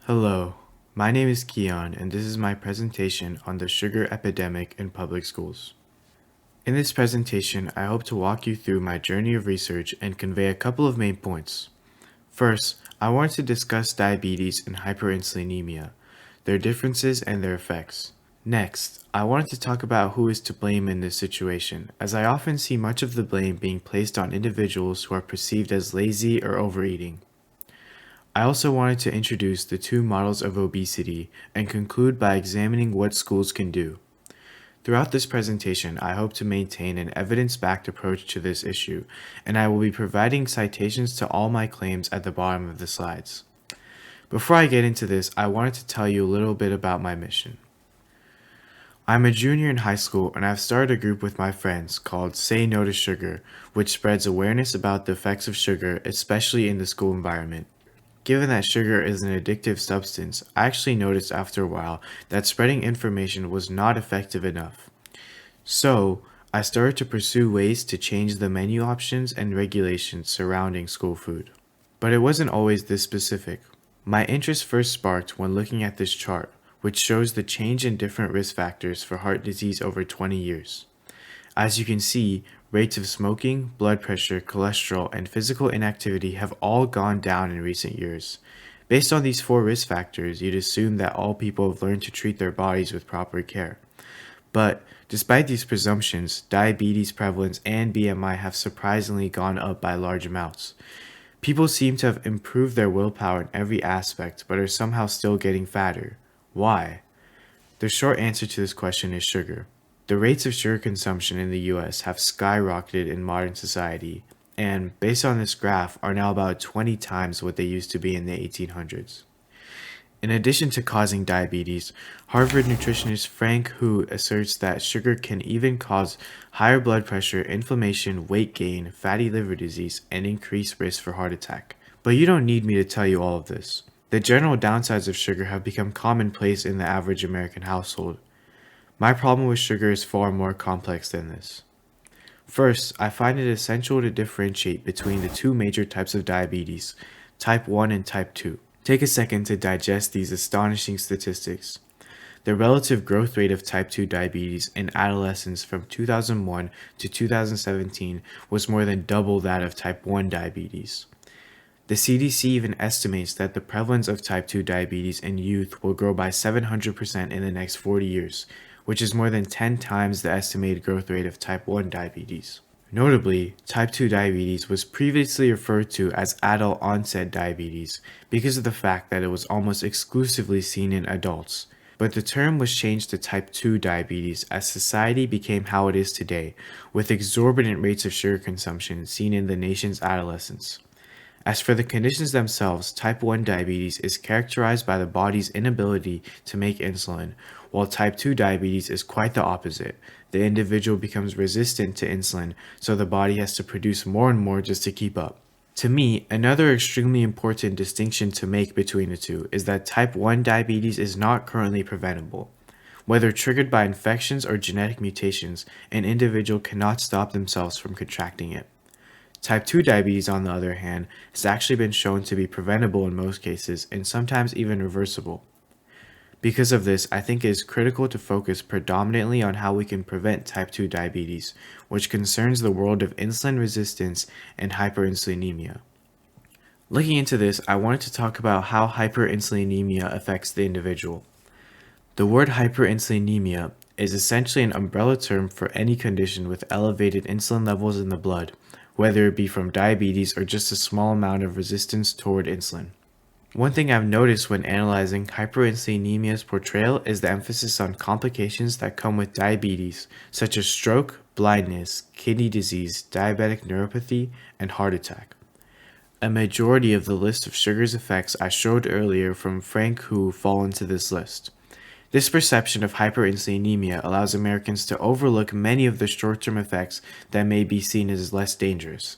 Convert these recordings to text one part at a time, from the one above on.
Hello, my name is Keon, and this is my presentation on the sugar epidemic in public schools. In this presentation, I hope to walk you through my journey of research and convey a couple of main points. First, I want to discuss diabetes and hyperinsulinemia, their differences and their effects. Next, I wanted to talk about who is to blame in this situation, as I often see much of the blame being placed on individuals who are perceived as lazy or overeating. I also wanted to introduce the two models of obesity and conclude by examining what schools can do. Throughout this presentation, I hope to maintain an evidence-backed approach to this issue, and I will be providing citations to all my claims at the bottom of the slides. Before I get into this, I wanted to tell you a little bit about my mission. I'm a junior in high school, and I've started a group with my friends called Say No to Sugar, which spreads awareness about the effects of sugar, especially in the school environment. Given that sugar is an addictive substance, I actually noticed after a while that spreading information was not effective enough. So, I started to pursue ways to change the menu options and regulations surrounding school food. But it wasn't always this specific. My interest first sparked when looking at this chart, which shows the change in different risk factors for heart disease over 20 years. As you can see, rates of smoking, blood pressure, cholesterol, and physical inactivity have all gone down in recent years. Based on these four risk factors, you'd assume that all people have learned to treat their bodies with proper care. But despite these presumptions, diabetes prevalence and BMI have surprisingly gone up by large amounts. People seem to have improved their willpower in every aspect, but are somehow still getting fatter. Why? The short answer to this question is sugar. The rates of sugar consumption in the US have skyrocketed in modern society, and based on this graph, are now about 20 times what they used to be in the 1800s. In addition to causing diabetes, Harvard nutritionist Frank Hu asserts that sugar can even cause higher blood pressure, inflammation, weight gain, fatty liver disease, and increased risk for heart attack. But you don't need me to tell you all of this. The general downsides of sugar have become commonplace in the average American household. My problem with sugar is far more complex than this. First, I find it essential to differentiate between the two major types of diabetes, type 1 and type 2. Take a second to digest these astonishing statistics. The relative growth rate of type 2 diabetes in adolescents from 2001 to 2017 was more than double that of type 1 diabetes. The CDC even estimates that the prevalence of type 2 diabetes in youth will grow by 700% in the next 40 years, which is more than 10 times the estimated growth rate of type 1 diabetes. Notably, type 2 diabetes was previously referred to as adult onset diabetes because of the fact that it was almost exclusively seen in adults. But the term was changed to type 2 diabetes as society became how it is today, with exorbitant rates of sugar consumption seen in the nation's adolescents. As for the conditions themselves, type 1 diabetes is characterized by the body's inability to make insulin, while type 2 diabetes is quite the opposite. The individual becomes resistant to insulin, so the body has to produce more and more just to keep up. To me, another extremely important distinction to make between the two is that type 1 diabetes is not currently preventable. Whether triggered by infections or genetic mutations, an individual cannot stop themselves from contracting it. Type 2 diabetes, on the other hand, has actually been shown to be preventable in most cases and sometimes even reversible. Because of this, I think it is critical to focus predominantly on how we can prevent type 2 diabetes, which concerns the world of insulin resistance and hyperinsulinemia. Looking into this, I wanted to talk about how hyperinsulinemia affects the individual. The word hyperinsulinemia is essentially an umbrella term for any condition with elevated insulin levels in the blood, whether it be from diabetes or just a small amount of resistance toward insulin. One thing I've noticed when analyzing hyperinsulinemia's portrayal is the emphasis on complications that come with diabetes, such as stroke, blindness, kidney disease, diabetic neuropathy, and heart attack. A majority of the list of sugar's effects I showed earlier from Frank Hu fall into this list. This perception of hyperinsulinemia allows Americans to overlook many of the short-term effects that may be seen as less dangerous.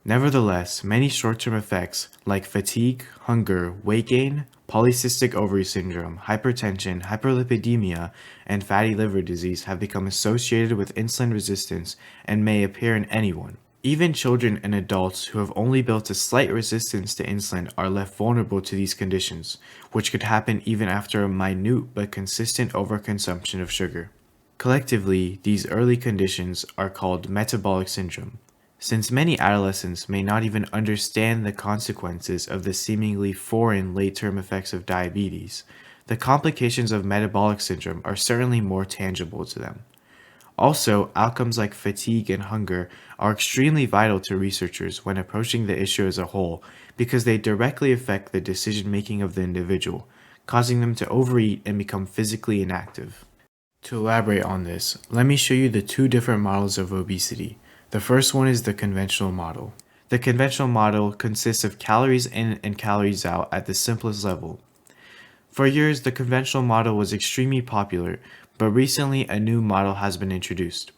Nevertheless, many short-term effects like fatigue, hunger, weight gain, polycystic ovary syndrome, hypertension, hyperlipidemia, and fatty liver disease have become associated with insulin resistance and may appear in anyone. Even children and adults who have only built a slight resistance to insulin are left vulnerable to these conditions, which could happen even after a minute but consistent overconsumption of sugar. Collectively, these early conditions are called metabolic syndrome. Since many adolescents may not even understand the consequences of the seemingly foreign late term effects of diabetes, the complications of metabolic syndrome are certainly more tangible to them. Also, outcomes like fatigue and hunger are extremely vital to researchers when approaching the issue as a whole because they directly affect the decision making of the individual, causing them to overeat and become physically inactive. To elaborate on this, let me show you the two different models of obesity. The first one is the conventional model. The conventional model consists of calories in and calories out at the simplest level. For years, the conventional model was extremely popular, but recently a new model has been introduced.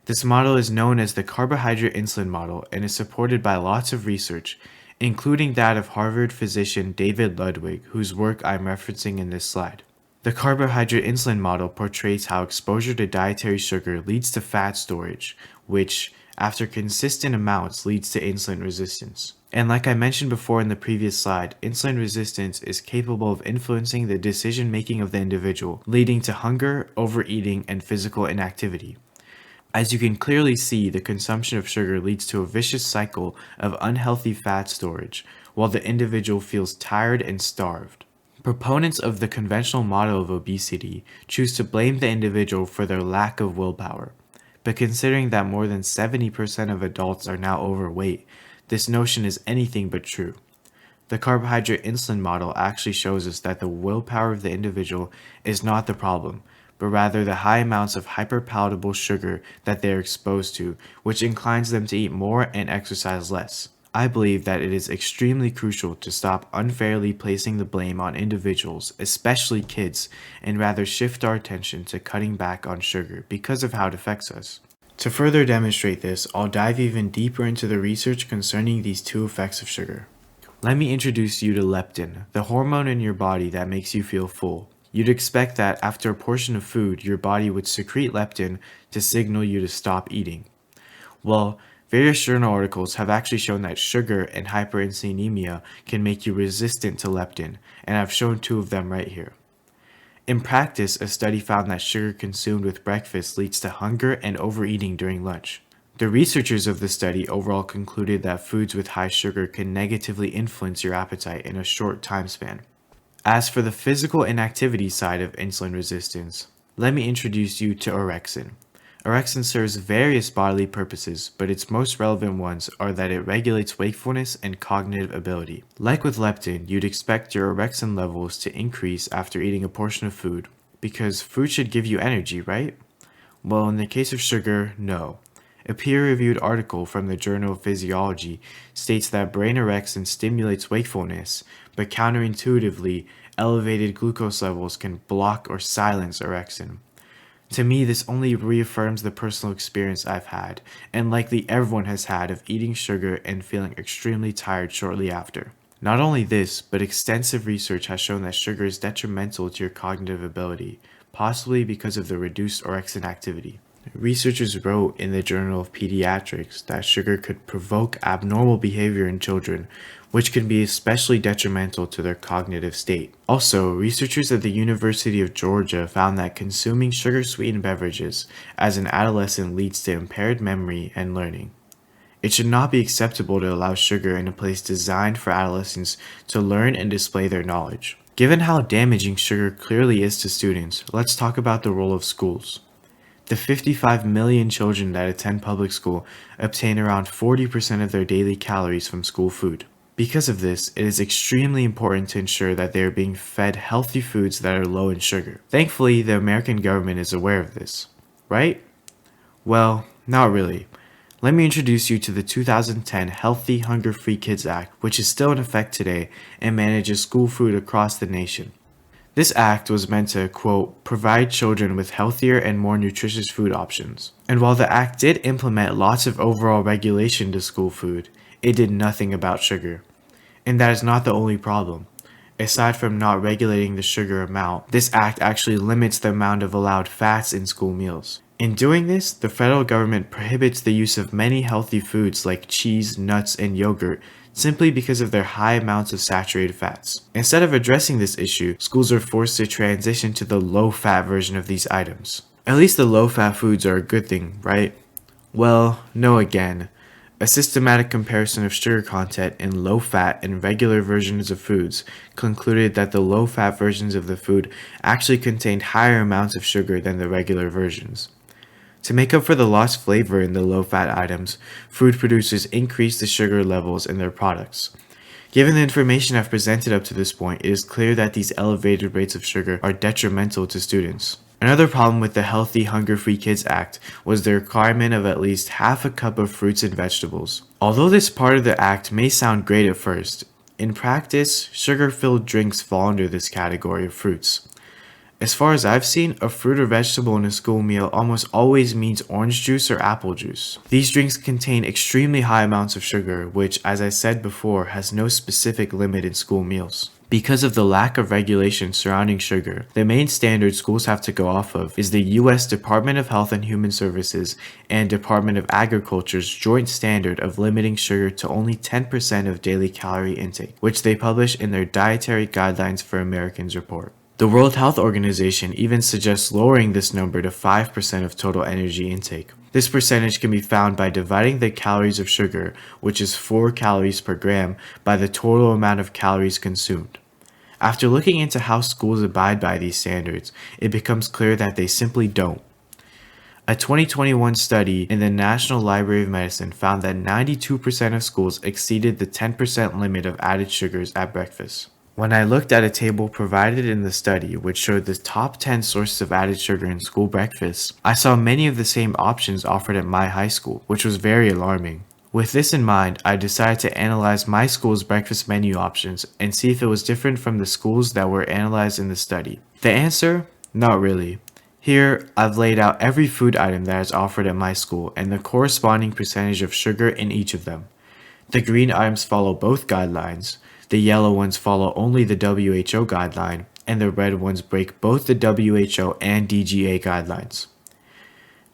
This model is known as the carbohydrate insulin model and is supported by lots of research, including that of Harvard physician David Ludwig, whose work I'm referencing in this slide. The carbohydrate insulin model portrays how exposure to dietary sugar leads to fat storage, which, after consistent amounts, leads to insulin resistance. And like I mentioned before in the previous slide, insulin resistance is capable of influencing the decision making of the individual, leading to hunger, overeating, and physical inactivity. As you can clearly see, the consumption of sugar leads to a vicious cycle of unhealthy fat storage, while the individual feels tired and starved. Proponents of the conventional model of obesity choose to blame the individual for their lack of willpower. But considering that more than 70% of adults are now overweight, this notion is anything but true. The carbohydrate insulin model actually shows us that the willpower of the individual is not the problem, but rather the high amounts of hyperpalatable sugar that they are exposed to, which inclines them to eat more and exercise less. I believe that it is extremely crucial to stop unfairly placing the blame on individuals, especially kids, and rather shift our attention to cutting back on sugar because of how it affects us. To further demonstrate this, I'll dive even deeper into the research concerning these two effects of sugar. Let me introduce you to leptin, the hormone in your body that makes you feel full. You'd expect that after a portion of food, your body would secrete leptin to signal you to stop eating. Well, various journal articles have actually shown that sugar and hyperinsulinemia can make you resistant to leptin, and I've shown two of them right here. In practice, a study found that sugar consumed with breakfast leads to hunger and overeating during lunch. The researchers of the study overall concluded that foods with high sugar can negatively influence your appetite in a short time span. As for the physical inactivity side of insulin resistance, let me introduce you to orexin. Orexin serves various bodily purposes, but its most relevant ones are that it regulates wakefulness and cognitive ability. Like with leptin, you'd expect your orexin levels to increase after eating a portion of food, because food should give you energy, right? Well, in the case of sugar, no. A peer-reviewed article from the Journal of Physiology states that brain orexin stimulates wakefulness, but counterintuitively, elevated glucose levels can block or silence orexin. To me, this only reaffirms the personal experience I've had, and likely everyone has had, of eating sugar and feeling extremely tired shortly after. Not only this, but extensive research has shown that sugar is detrimental to your cognitive ability, possibly because of the reduced orexin activity. Researchers wrote in the Journal of Pediatrics that sugar could provoke abnormal behavior in children, which can be especially detrimental to their cognitive state. Also, researchers at the University of Georgia found that consuming sugar-sweetened beverages as an adolescent leads to impaired memory and learning. It should not be acceptable to allow sugar in a place designed for adolescents to learn and display their knowledge. Given how damaging sugar clearly is to students, let's talk about the role of schools. The 55 million children that attend public school obtain around 40% of their daily calories from school food. Because of this, it is extremely important to ensure that they are being fed healthy foods that are low in sugar. Thankfully, the American government is aware of this, right? Well, not really. Let me introduce you to the 2010 Healthy Hunger-Free Kids Act, which is still in effect today and manages school food across the nation. This act was meant to, quote, provide children with healthier and more nutritious food options. And while the act did implement lots of overall regulation to school food, it did nothing about sugar. And that is not the only problem. Aside from not regulating the sugar amount, this act actually limits the amount of allowed fats in school meals. In doing this, the federal government prohibits the use of many healthy foods like cheese, nuts, and yogurt simply because of their high amounts of saturated fats. Instead of addressing this issue, schools are forced to transition to the low-fat version of these items. At least the low-fat foods are a good thing, right? Well, no again. A systematic comparison of sugar content in low-fat and regular versions of foods concluded that the low-fat versions of the food actually contained higher amounts of sugar than the regular versions. To make up for the lost flavor in the low-fat items, food producers increase the sugar levels in their products. Given the information I've presented up to this point, it is clear that these elevated rates of sugar are detrimental to students. Another problem with the Healthy Hunger-Free Kids Act was the requirement of at least half a cup of fruits and vegetables. Although this part of the act may sound great at first, in practice, sugar-filled drinks fall under this category of fruits. As far as I've seen, a fruit or vegetable in a school meal almost always means orange juice or apple juice. These drinks contain extremely high amounts of sugar, which, as I said before, has no specific limit in school meals. Because of the lack of regulation surrounding sugar, the main standard schools have to go off of is the U.S. Department of Health and Human Services and Department of Agriculture's joint standard of limiting sugar to only 10% of daily calorie intake, which they publish in their Dietary Guidelines for Americans report. The World Health Organization even suggests lowering this number to 5% of total energy intake. This percentage can be found by dividing the calories of sugar, which is 4 calories per gram, by the total amount of calories consumed. After looking into how schools abide by these standards, it becomes clear that they simply don't. A 2021 study in the National Library of Medicine found that 92% of schools exceeded the 10% limit of added sugars at breakfast. When I looked at a table provided in the study which showed the top 10 sources of added sugar in school breakfasts, I saw many of the same options offered at my high school, which was very alarming. With this in mind, I decided to analyze my school's breakfast menu options and see if it was different from the schools that were analyzed in the study. The answer? Not really. Here, I've laid out every food item that is offered at my school and the corresponding percentage of sugar in each of them. The green items follow both guidelines, the yellow ones follow only the WHO guideline, and the red ones break both the WHO and DGA guidelines.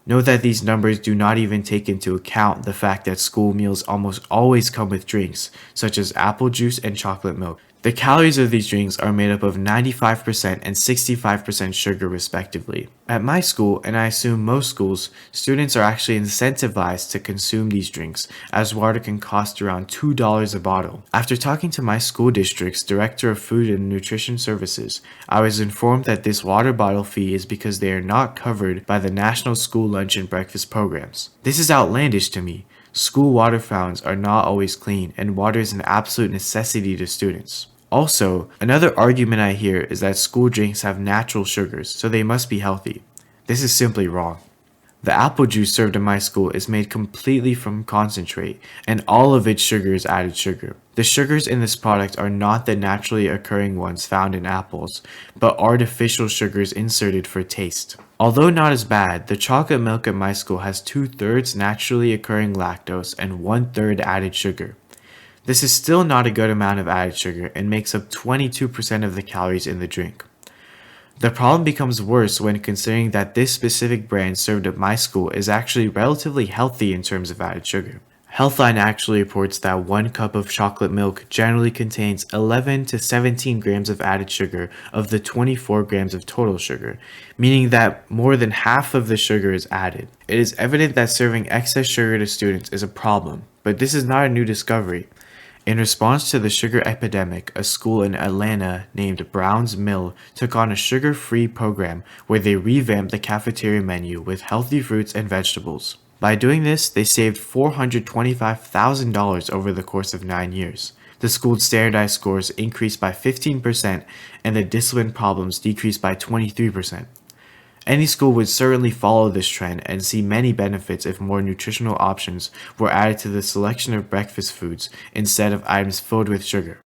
Note that these numbers do not even take into account the fact that school meals almost always come with drinks, such as apple juice and chocolate milk. The calories of these drinks are made up of 95% and 65% sugar respectively. At my school, and I assume most schools, students are actually incentivized to consume these drinks, as water can cost around $2 a bottle. After talking to my school district's Director of Food and Nutrition Services, I was informed that this water bottle fee is because they are not covered by the National School Lunch and Breakfast programs. This is outlandish to me. School water fountains are not always clean, and water is an absolute necessity to students. Also, another argument I hear is that school drinks have natural sugars, so they must be healthy. This is simply wrong. The apple juice served in my school is made completely from concentrate, and all of its sugar is added sugar. The sugars in this product are not the naturally occurring ones found in apples, but artificial sugars inserted for taste. Although not as bad, the chocolate milk at my school has 2/3 naturally occurring lactose and 1/3 added sugar. This is still not a good amount of added sugar and makes up 22% of the calories in the drink. The problem becomes worse when considering that this specific brand served at my school is actually relatively healthy in terms of added sugar. Healthline actually reports that 1 cup of chocolate milk generally contains 11 to 17 grams of added sugar of the 24 grams of total sugar, meaning that more than half of the sugar is added. It is evident that serving excess sugar to students is a problem, but this is not a new discovery. In response to the sugar epidemic, a school in Atlanta named Brown's Mill took on a sugar-free program where they revamped the cafeteria menu with healthy fruits and vegetables. By doing this, they saved $425,000 over the course of 9 years. The school's standardized scores increased by 15% and the discipline problems decreased by 23%. Any school would certainly follow this trend and see many benefits if more nutritional options were added to the selection of breakfast foods instead of items filled with sugar.